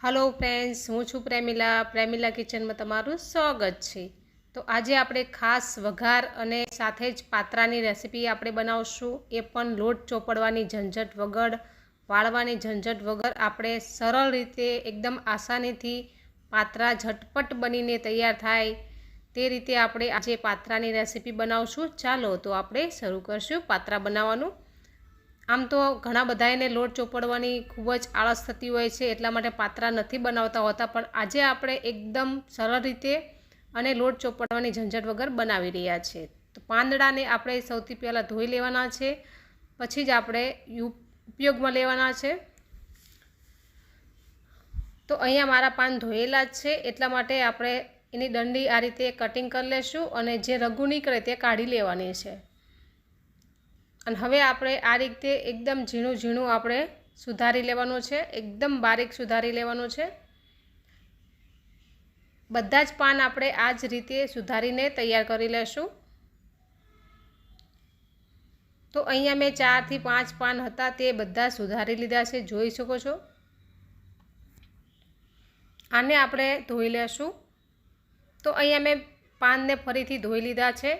Hello friends, हूँ छूँ Premila kitchen में तमारू स्वागत है। तो आज आपणे खास वघार अने साथे ज पात्रानी रेसिपी आपणे बनावशुं। ए पण लोट चोपड़वानी झंझट वगर, वाळवानी झंझट वगर आपणे सरल रीते एकदम आसानीथी पात्रा झटपट बनीने तैयार थाय ते रीते आपणे आज पात्रानी रेसिपी बनावशुं। चालो तो आपणे शरू करशुं पात्रा बनाववानुं। आम तो घणा बधाने लोट चोपड़वानी खूब ज आळस थती होय छे, एटला माटे पात्रा नथी बनावता होता, पण आजे आपणे एकदम सरल रीते अने लोट चोपड़वानी झंझट वगर बनावी रह्या छे। तो પાંદડાને આપણે સૌથી પહેલાં ધોઈ લેવાના છે, પછી જ આપણે ઉપયોગમાં લેવાના છે। તો અહીંયા મારા પાન ધોયેલા જ છે, એટલા માટે આપણે એની ડંડી આ રીતે કટિંગ કરી લેશું અને જે રગુ નીકળે તે કાઢી લેવાની છે। અને હવે આપણે આ રીતે એકદમ ઝીણું ઝીણું આપણે સુધારી લેવાનું છે, એકદમ બારીક સુધારી લેવાનું છે। બધા જ પાન આપણે આ જ રીતે સુધારીને તૈયાર કરી લેશું। તો અહીંયા મેં 4 થી 5 પાન હતા તે બધા સુધારી લીધા છે, જોઈ શકો છો। આને આપણે ધોઈ લેશું। તો અહીંયા મેં પાનને ફરીથી ધોઈ લીધા છે,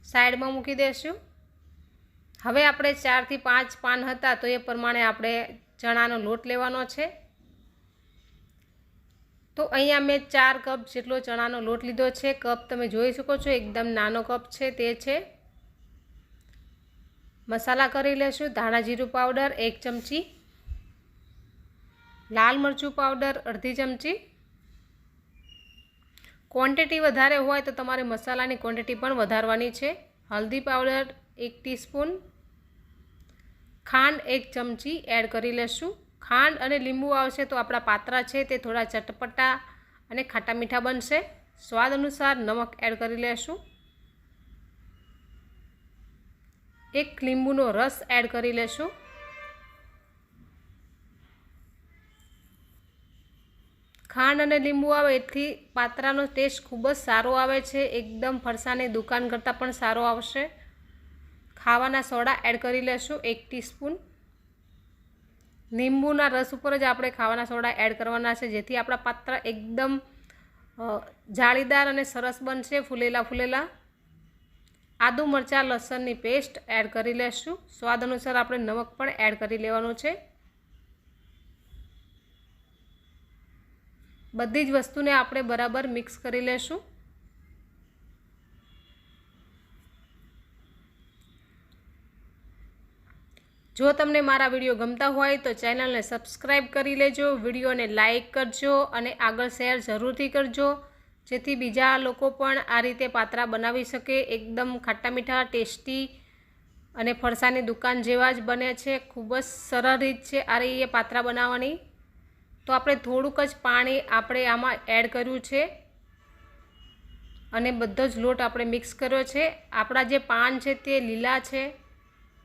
સાઈડમાં મૂકી દેશું। હવે આપણે 4 થી 5 પાન હતા તો એ પ્રમાણે આપણે ચણાનો લોટ લેવાનો છે। તો અહીંયા મેં 4 કપ જેટલો ચણાનો લોટ લીધો છે। કપ તમે જોઈ શકો છો, એકદમ નાનો કપ છે તે છે। મસાલા કરી લેશું। ધાણા જીરું પાવડર 1 ચમચી, લાલ મરચું પાવડર અડધી ચમચી। ક્વોન્ટિટી વધારે હોય તો તમારે મસાલાની ક્વોન્ટિટી પણ વધારવાની છે। હલ્દી પાવડર 1 ટીસ્પૂન, ખાંડ 1 ચમચી એડ કરી લેશું। ખાંડ અને લીંબુ આવશે તો આપણા પાત્રા છે તે થોડા ચટપટા અને ખાટા મીઠા બનશે। સ્વાદ અનુસાર નમક એડ કરી લેશું। 1 લીંબુનો રસ એડ કરી લેશું। ખાંડ અને લીંબુ આવે એથી પાત્રાનો ટેસ્ટ ખૂબ જ સારો આવે છે, એકદમ ફરસાની દુકાન કરતાં પણ સારો આવશે। ખાવાના સોડા એડ કરી લેશું 1 ટીસ્પૂન। લીંબુના રસ ઉપર જ આપણે ખાવાના સોડા એડ કરવાના છે, જેથી આપણા પાત્રા એકદમ જાળીદાર અને સરસ બનશે, ફૂલેલા ફૂલેલા। આદુ મરચાં લસણની પેસ્ટ એડ કરી લેશું। સ્વાદ અનુસાર આપણે નમક પણ એડ કરી લેવાનું છે। બધી જ વસ્તુને આપણે બરાબર મિક્સ કરી લેશું। જો તમને મારા વિડીયો ગમતા હોય તો ચેનલને સબસ્ક્રાઈબ કરી લેજો, વિડીયોને લાઈક કરજો અને આગળ શેર જરૂરથી કરજો, જેથી બીજા લોકો પણ આ રીતે પાત્રા બનાવી શકે। એકદમ ખાટા મીઠા ટેસ્ટી અને ફરસાની દુકાન જેવા જ બને છે। ખૂબ જ સરળ રીત છે આ રીતે પાત્રા બનાવવાની। તો આપણે થોડુંક જ પાણી આપણે આમાં એડ કર્યું છે અને બધો જ લોટ આપણે મિક્સ કર્યો છે। આપણા જે પાન છે તે લીલા છે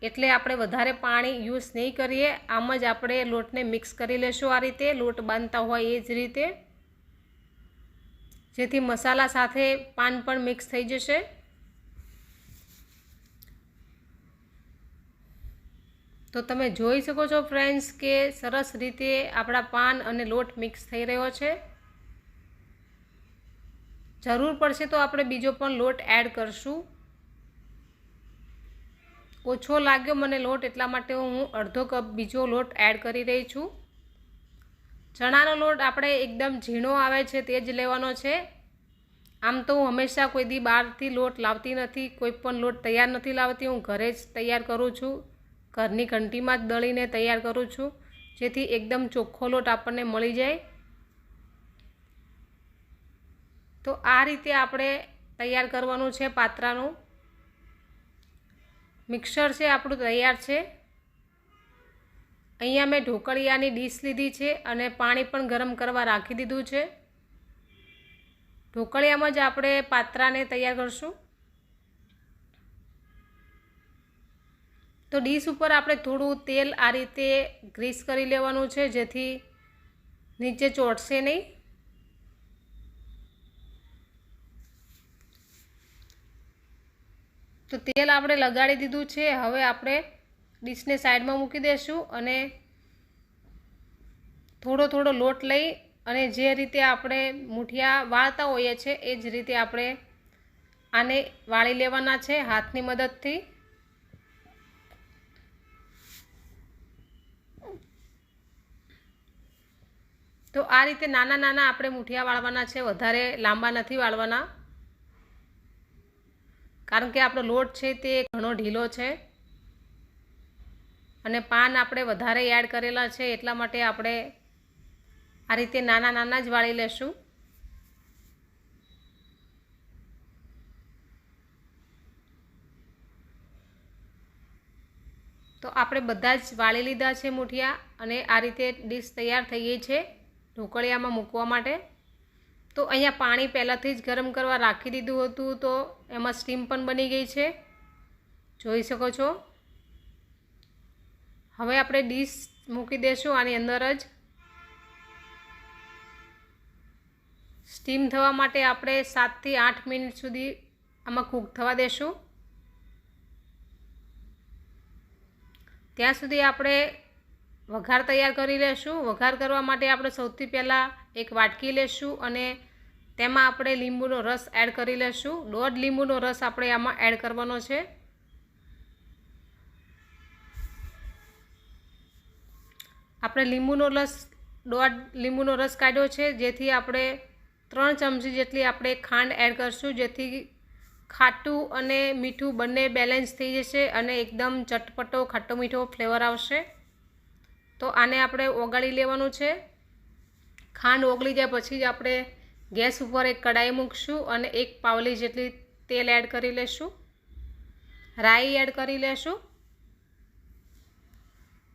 એટલે આપણે વધારે પાણી યુઝ નહીં કરીએ, આમ જ આપણે લોટને મિક્સ કરી લેશું આ રીતે લોટ બાંધતા હોય એ જ રીતે, જેથી મસાલા સાથે પાન પણ મિક્સ થઈ જશે। તો તમે જોઈ શકો છો ફ્રેન્ડ્સ કે સરસ રીતે આપણા પાન અને લોટ મિક્સ થઈ રહ્યો છે। જરૂર પડશે તો આપણે બીજો પણ લોટ એડ કરશું। ઓછો લાગ્યો મને લોટ એટલા માટે હું અડધો કપ બીજો લોટ એડ કરી રહી છું। ચણાનો લોટ આપણે એકદમ ઝીણો આવે છે તે જ લેવાનો છે। આમ તો હું હંમેશા કોઈ દી બહારથી લોટ લાવતી નથી, કોઈ પણ લોટ તૈયાર નથી લાવતી, હું ઘરે જ તૈયાર કરું છું। ઘરની ઘંટીમાં જ દળીને તૈયાર કરું છું, જેથી એકદમ ચોખ્ખો લોટ આપણને મળી જાય। તો આ રીતે આપણે તૈયાર કરવાનું છે પાત્રાનું। મિક્સર છે આપણું તૈયાર છે। અહીંયા મેં ઢોકળિયાની ડીશ લીધી છે અને પાણી પણ ગરમ કરવા રાખી દીધું છે। ઢોકળિયામાં જ આપણે પાત્રાને તૈયાર કરશું। તો ડીશ ઉપર આપણે થોડું તેલ આ રીતે ગ્રીસ કરી લેવાનું છે, જેથી નીચે ચોંટશે નહીં। તો તેલ આપણે લગાડી દીધું છે। હવે આપણે ડીશને સાઈડમાં મૂકી દઈશું અને થોડો થોડો લોટ લઈ અને જે રીતે આપણે મૂઠિયા વાળતા હોઈએ છીએ એ જ રીતે આપણે આને વાળી લેવાના છે હાથની મદદથી। તો આ રીતે નાના નાના આપણે મૂઠિયા વાળવાના છે, વધારે લાંબા નથી વાળવાના, કારણ કે આપણો લોટ છે તે ઘણો ઢીલો છે અને પાન આપણે વધારે એડ કરેલા છે, એટલા માટે આપણે આ રીતે નાના નાના જ વાળી લેશું। તો આપણે બધા જ વાળી લીધા છે મૂઠિયા અને આ રીતે ડીશ તૈયાર થઈ ગઈ છે ઢોકળિયામાં મૂકવા માટે। તો અહીંયા પાણી પહેલાંથી જ ગરમ કરવા રાખી દીધું હતું, તો એમાં સ્ટીમ પણ બની ગઈ છે, જોઈ શકો છો। હવે આપણે ડીશ મૂકી દઈશું આની અંદર જ। સ્ટીમ થવા માટે આપણે 7 થી 8 મિનિટ સુધી આમાં કૂક થવા દેશું। ત્યાં સુધી આપણે વઘાર તૈયાર કરી લેશું। વઘાર કરવા માટે આપણે સૌથી પહેલાં એક વાટકી લેશું અને તેમાં આપણે લીંબુનો રસ એડ કરી લેશું। 1/2 લીંબુનો રસ આપણે આમાં એડ કરવાનો છે। આપણે લીંબુનો રસ 1/2 લીંબુનો રસ કાઢ્યો છે, જેથી આપણે 3 ચમચી જેટલી આપણે ખાંડ એડ કરશું, જેથી ખાટું અને મીઠું બંને બેલેન્સ થઈ જશે અને એકદમ ચટપટો ખાટો મીઠો ફ્લેવર આવશે। તો આને આપણે ઓગાળી લેવાનું છે। ખાંડ ઓગળી જાય પછી જ આપણે ગેસ ઉપર એક કડાઈ મૂકશું અને 1 પાવલી જેટલી તેલ એડ કરી લેશું। રાઈ એડ કરી લેશું।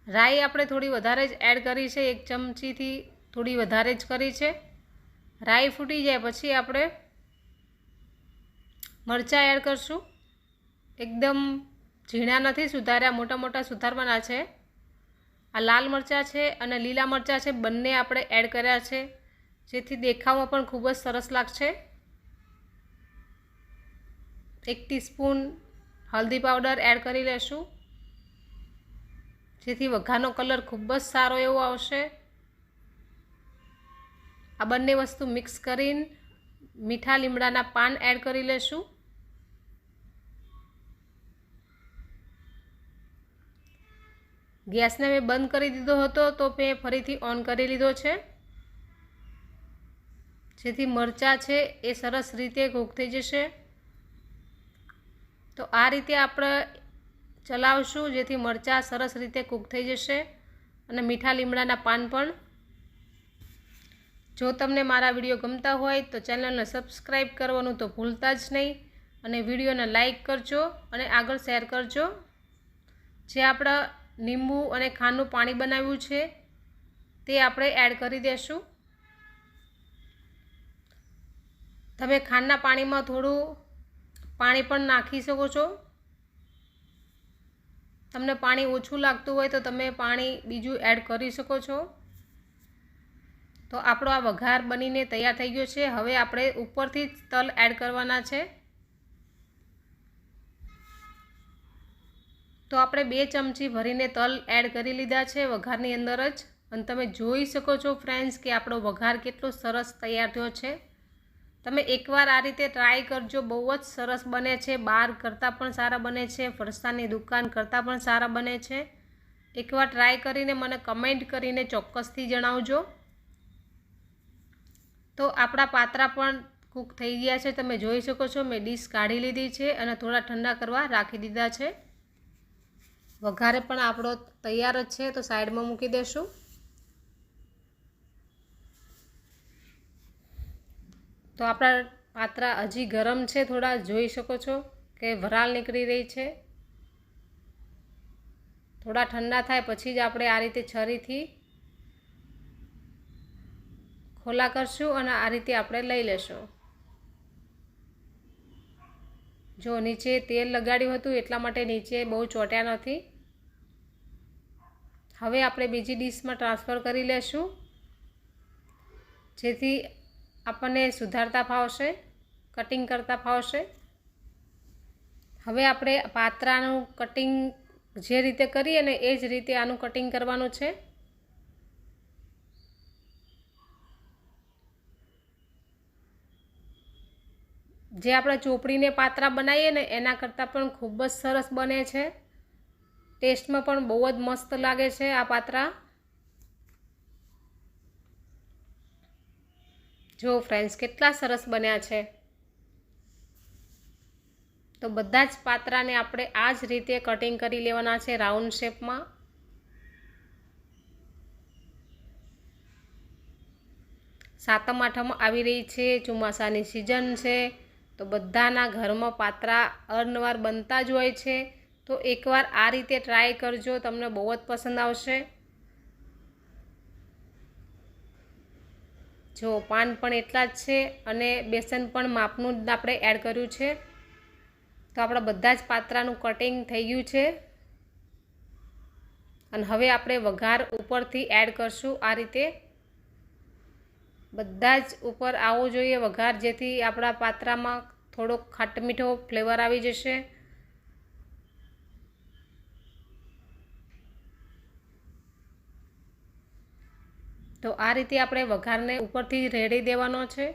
રાઈ આપણે થોડી વધારે જ એડ કરી છે, 1 ચમચીથી થોડી વધારે જ કરી છે। રાઈ ફૂટી જાય પછી આપણે મરચાં એડ કરશું। એકદમ ઝીણા નથી સુધાર્યા, મોટા મોટા સુધારવાના છે। આ લાલ મરચાં છે અને લીલા મરચાં છે, બંને આપણે એડ કર્યા છે, જેથી દેખાવમાં પણ ખૂબ જ સરસ લાગશે। 1 ટીસ્પૂન હલ્દી પાવડર એડ કરી લેશું, જેથી વઘારનો કલર ખૂબ જ સારો એવો આવશે। આ બંને વસ્તુ મિક્સ કરીને મીઠા લીમડાના પાન એડ કરી લેશું। ગેસને મેં બંધ કરી દીધો હતો, તો મેં ફરીથી ઓન કરી લીધો છે, જેથી મરચાં છે એ સરસ રીતે કૂક થઈ જશે। તો આ રીતે આપણે ચલાવશું, જેથી મરચાં સરસ રીતે કૂક થઈ જશે અને મીઠા લીમડાના પાન પણ। જો તમને મારા વિડીયો ગમતા હોય તો ચેનલને સબસ્ક્રાઈબ કરવાનું તો ભૂલતા જ નહીં અને વિડીયોને લાઈક કરજો અને આગળ શેર કરજો। જે આપણા લીંબુ અને ખાંડનું પાણી બનાવ્યું છે તે આપણે એડ કરી દઈશું। તમે ખાંડના પાણીમાં થોડું પાણી પણ નાખી શકો છો। તમને પાણી ઓછું લાગતું હોય તો તમે પાણી બીજું એડ કરી શકો છો। તો આપણો આ વઘાર બનીને તૈયાર થઈ ગયો છે। હવે આપણે ઉપરથી તલ એડ કરવાના છે। તો આપણે 2 ચમચી ભરીને તલ એડ કરી લીધા છે વઘારની અંદર જ, અને તમે જોઈ શકો છો ફ્રેન્ડ્સ કે આપણો વઘાર કેટલો સરસ તૈયાર થયો છે। તમે એકવાર આ રીતે ટ્રાય કરજો, બહુ જ સરસ બને છે, બહાર કરતાં પણ સારા બને છે, ફરસાણની દુકાન કરતાં પણ સારા બને છે। એકવાર ટ્રાય કરીને મને કમેન્ટ કરીને ચોક્કસથી જણાવજો। તો આપણા પાત્રા પણ કૂક થઈ ગયા છે, તમે જોઈ શકો છો। મેં ડીશ કાઢી લીધી છે અને થોડા ઠંડા કરવા રાખી દીધા છે। વઘારે પણ આપણો તૈયાર જ છે, તો સાઈડમાં મૂકી દેશું। તો આપણા પાત્રા હજી ગરમ છે, થોડા જોઈ શકો છો કે વરાળ નીકળી રહી છે। થોડા ઠંડા થાય પછી જ આપણે આ રીતે છરીથી ખોલા કરશું અને આ રીતે આપણે લઈ લેશું। જો નીચે તેલ લગાડ્યું હતું એટલા માટે નીચે બહુ ચોટ્યા નથી। હવે આપણે બીજી ડીશમાં ટ્રાન્સફર કરી લેશું, જેથી આપણને સુધારતા ફાવશે, કટિંગ કરતા ફાવશે। હવે આપણે પાત્રાનું કટિંગ જે રીતે કરીએ ને એ જ રીતે આનું કટિંગ કરવાનું છે। જે આપણે ચોપડીને પાત્રા બનાવીએ ને એના કરતાં પણ ખૂબ જ સરસ બને છે. ટેસ્ટમાં પણ બહુ જ મસ્ત લાગે છે આ પાત્રા. જો ફ્રેન્ડ્સ કેટલા સરસ બન્યા છે. તો બધા જ પાત્રાને આપણે આ જ રીતે કટિંગ કરી લેવાના છે રાઉન્ડ શેપમાં. સાતમ આઠમ આવી રહી છે, ચોમાસાની સિઝન છે, તો બધાના ઘરમાં પાત્રા અવારનવાર બનતા જ હોય છે. તો એકવાર આ રીતે ટ્રાય કરજો, તમને બહુ જ પસંદ આવશે. જો પાન પણ એટલા જ છે અને બેસન પણ માપનું જ આપણે એડ કર્યું છે. તો આપણા બધા જ પાત્રાનું કટિંગ થઈ ગયું છે અને હવે આપણે વઘાર ઉપરથી એડ કરશું. આ રીતે બધા જ ઉપર આવવો જોઈએ વઘાર, જેથી આપણા પાત્રામાં થોડોક ખાટો મીઠો ફ્લેવર આવી જશે. તો આ રીતે આપણે વઘારને ઉપરથી રેડી દેવાનો છે.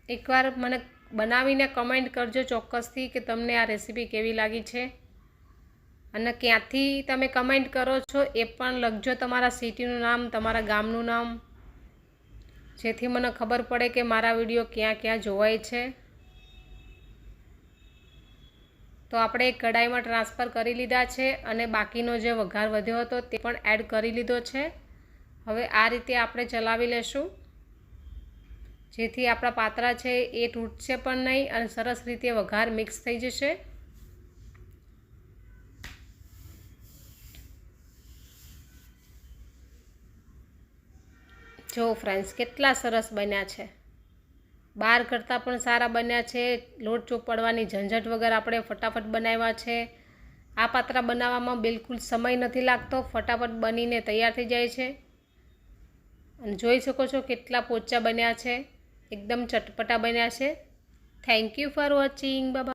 એકવાર મને બનાવીને કમેન્ટ કરજો ચોક્કસથી કે તમને આ રેસીપી કેવી લાગી છે, અને ક્યાંથી તમે કમેન્ટ કરો છો એ પણ લખજો, તમારા સિટીનું નામ, તમારા ગામનું નામ, જેથી મને ખબર પડે કે મારા વિડીયો ક્યાં ક્યાં જોવાય છે. તો આપણે કઢાઈમાં ટ્રાન્સફર કરી લીધા છે અને બાકીનો જે વઘાર વધ્યો હતો તે પણ એડ કરી લીધો છે. હવે આ રીતે આપણે ચલાવી લેશું, જેથી આપણા પાત્રા છે એ તૂટશે પણ નહીં અને સરસ રીતે વઘાર મિક્સ થઈ જશે. જો ફ્રેન્ડ્સ કેટલા સરસ બન્યા છે, બહાર કરતાં પણ સારા બન્યા છે. લોટ ચોપડવાની ઝંઝટ વગર આપણે ફટાફટ બનાવ્યા છે. આ પાત્રા બનાવવામાં બિલકુલ સમય નથી લાગતો, ફટાફટ બનીને તૈયાર થઈ જાય છે. અને જોઈ શકો છો કેટલા પોચા બન્યા છે, એકદમ ચટપટા બન્યા છે. Thank you for watching. Bye bye.